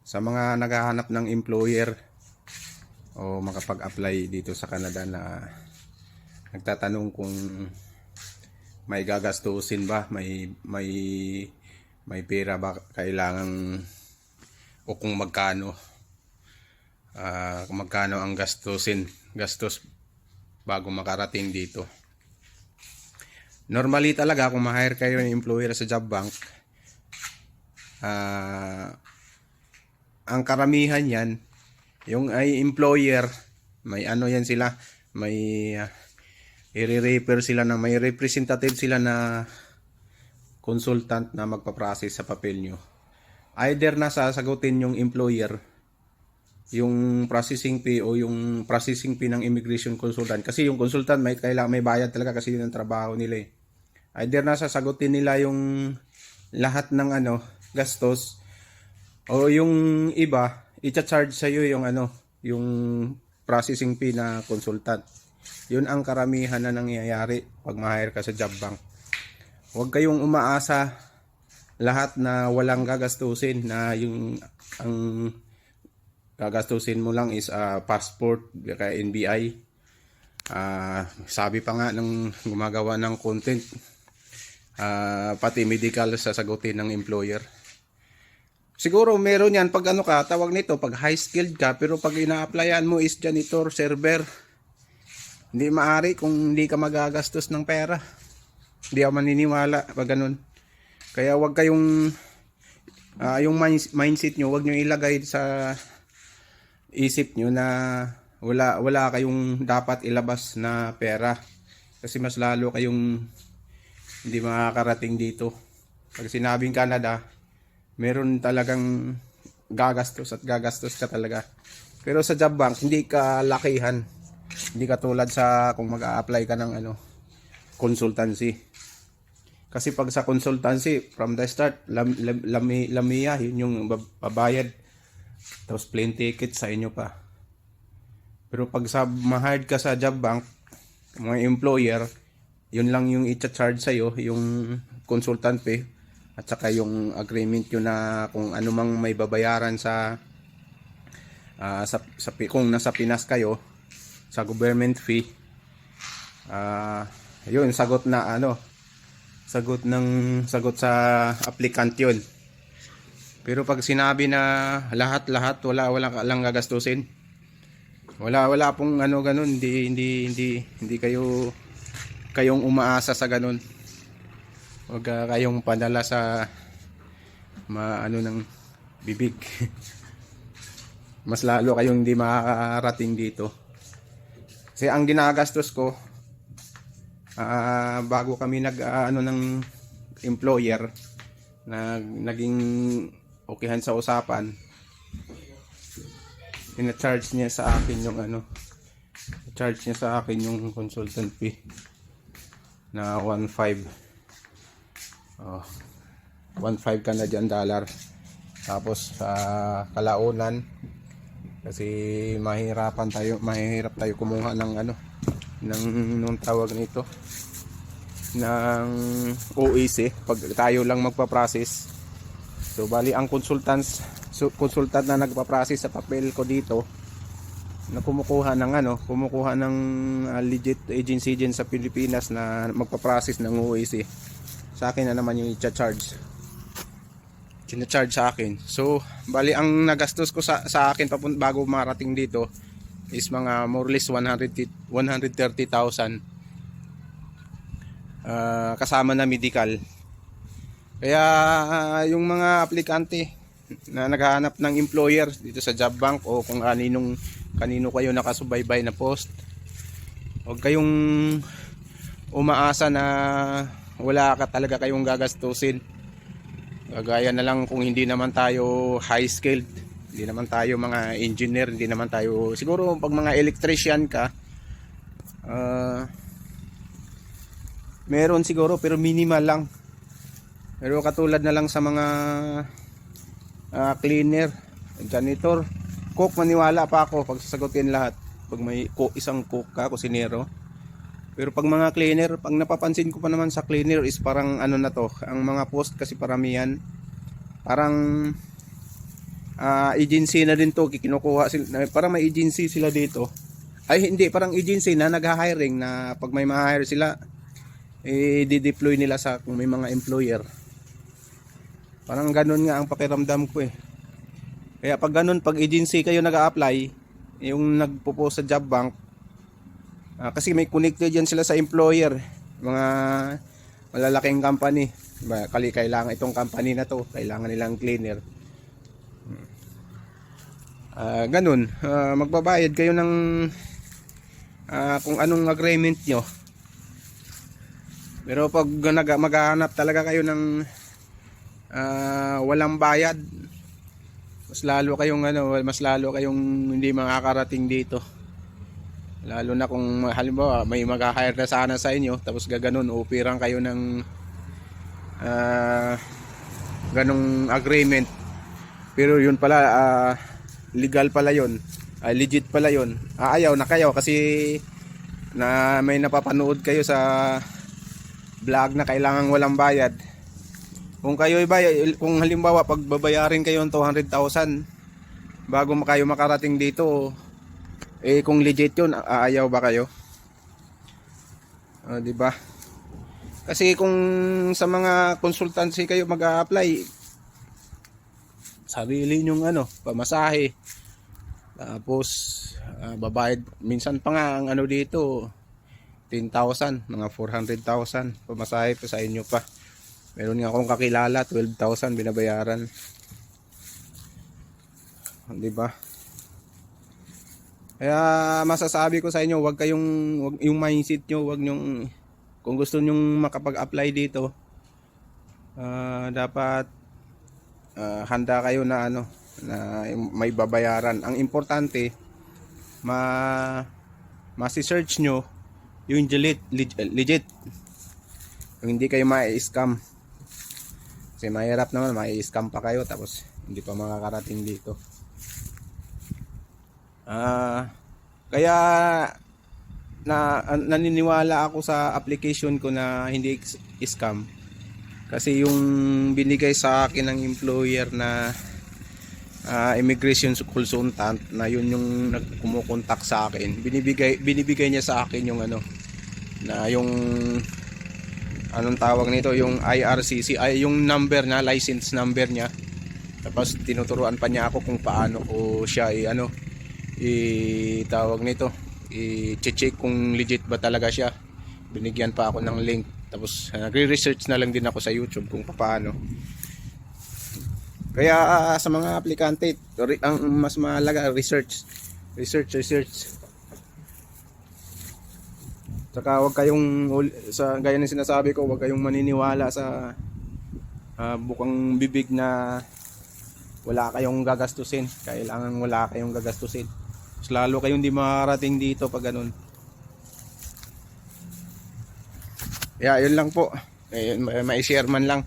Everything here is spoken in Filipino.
Sa mga naghahanap ng employer o makapag-apply dito sa Canada na nagtatanong kung may gagastusin ba, may pera ba kailangan o kung magkano ang gastos bago makarating dito. Normally talaga kung ma-hire kayo ng employer sa job bank, ang karamihan yan, yung ay employer, may ano yan sila, may i-refer sila ng may representative sila na consultant na magpa-process sa papel nyo. Either na sasagutin yung employer yung processing fee o yung processing fee ng immigration consultant, kasi yung consultant may bayad talaga kasi yun ang trabaho nila eh. Either na sasagutin nila yung lahat ng gastos, o yung iba i-charge sa iyo yung yung processing fee na consultant. Yun ang karamihan na nangyayari pag ma-hire ka sa job bank. Huwag kayong umaasa lahat na walang gagastusin, na yung ang gagastusin mo lang is passport kaya NBI. Sabi pa nga ng gumagawa ng content, pati medical sasagutin ng employer. Siguro meron yan pag tawag nito, pag high skilled ka, pero pag ina-applyan mo is janitor, server, hindi maari kung hindi ka magagastos ng pera. Hindi ako maniniwala pag ganun. Kaya wag kayong yung mindset nyo, wag nyo ilagay sa isip nyo na wala kayong dapat ilabas na pera, kasi mas lalo kayong hindi makakarating dito. Pag sinabing Canada, meron talagang gagastos ka talaga. Pero sa job bank, hindi ka lakihan. Hindi ka tulad sa kung mag-a-apply ka ng consultancy. Kasi pag sa consultancy, from the start, lamiya, yun yung babayad. Tapos plane ticket sa inyo pa. Pero pag ma-hired ka sa job bank, mga employer, yun lang yung i-charge sa'yo, yung consultant fee, at saka yung agreement yun na kung ano mang may babayaran kung nasa Pinas kayo, sa government fee. Yun, sagot sa applicant yun. Pero pag sinabi na lahat wala lang gagastusin, wala pong ganun, hindi kayong umaasa sa ganun. Huwag kayong padala sa ng bibig. Mas lalo kayong hindi makakarating dito. Kasi ang ginagastos ko, bago kami ng employer na naging okeyhan sa usapan, ina-charge niya sa akin yung consultant fee na 1.5 Canadian dollar. Tapos sa kalaunan, kasi mahirap tayo kumuha ng nung tawag nito ng OEC pag tayo lang magpa-process. So bali ang consultant na nagpa-process sa papel ko dito, na kumukuha ng legit agency dyan sa Pilipinas na magpa-process ng OEC, sa akin na naman yung i-charge sa akin. So bali ang nagastos ko sa akin bago marating dito is mga more or less 130,000, kasama na medical. Kaya yung mga aplikante na naghahanap ng employer dito sa job bank o kung kanino kayo nakasubaybay na post, huwag kayong umaasa na wala ka talaga kayong gagastusin. Gaya na lang kung hindi naman tayo high skilled, hindi naman tayo mga engineer, hindi naman tayo, siguro pag mga electrician ka, meron siguro pero minimal lang. Pero katulad na lang sa mga cleaner, janitor, cook, maniwala pa ako pag sasagutin lahat. Pag may isang cook ka, kusinero. Pero pag mga cleaner, pag napapansin ko pa naman sa cleaner is parang ang mga post kasi paramihan, parang agency na din to, kinukuha sila, parang may agency sila dito. Ay hindi, parang agency na nag-hiring na pag may ma-hire sila, i-deploy nila sa kung may mga employer. Parang ganun nga ang pakiramdam ko eh. Kaya pag ganun, pag agency kayo nag-a-apply, yung nagpo-post sa job bank, kasi may connected yan sila sa employer, mga malalaking company. Kailangan itong company na to, kailangan nilang cleaner. Ganun, magbabayad kayo ng kung anong agreement nyo. Pero pag maghahanap talaga kayo ng walang bayad, mas lalo kayong hindi makakarating dito. Lalo na kung halimbawa may mag-hire na sana sa inyo, tapos gaganon, upirang kayo ng ganong agreement. Pero yun pala, legal pala yun, legit pala yun. Ayaw na kayo kasi na may napapanood kayo sa vlog na kailangan walang bayad. Kung kayo kung halimbawa pagbabayarin kayo ng 200,000 bago kayo makarating dito, kung legit yun, aayaw ba kayo? Di ba? Kasi kung sa mga consultancy kayo mag-a-apply, sarili nyong pamasahe, tapos babayad, minsan pa nga ang dito 10,000, mga 400,000 pamasahe pa sa inyo pa. Meron nga akong kakilala, 12,000 binabayaran. Di ba? Kaya masasabi ko sa inyo, wag yung mindset nyo, wag nyong, kung gusto nyong makapag-apply dito, dapat handa kayo na na may babayaran. Ang importante, masi-search nyo yung legit. Yung hindi kayo ma-scam. Kasi mahirap naman, ma-scam pa kayo tapos hindi pa makakarating dito. Kaya naniniwala ako sa application ko na hindi scam, kasi yung binigay sa akin ng employer na immigration consultant, na yun yung nagkumukontak sa akin, binibigay niya sa akin yung na yung anong tawag nito, yung IRCC, ay yung number na license number niya. Tapos tinuturuan pa niya ako kung paano ko siya tawag nito, i-check kung legit ba talaga siya. Binigyan pa ako ng link. Tapos nagre-research na lang din ako sa YouTube kung paano. Kaya sa mga aplikante, ang mas mahalaga research. Saka wag kayong, sa gaya ng sinasabi ko, wag kayong maniniwala sa bukang bibig na wala kayong gagastusin. Kailangan wala kayong gagastusin. Mas lalo kayong hindi makarating dito pag ganun. Kaya yun lang po. May share man lang.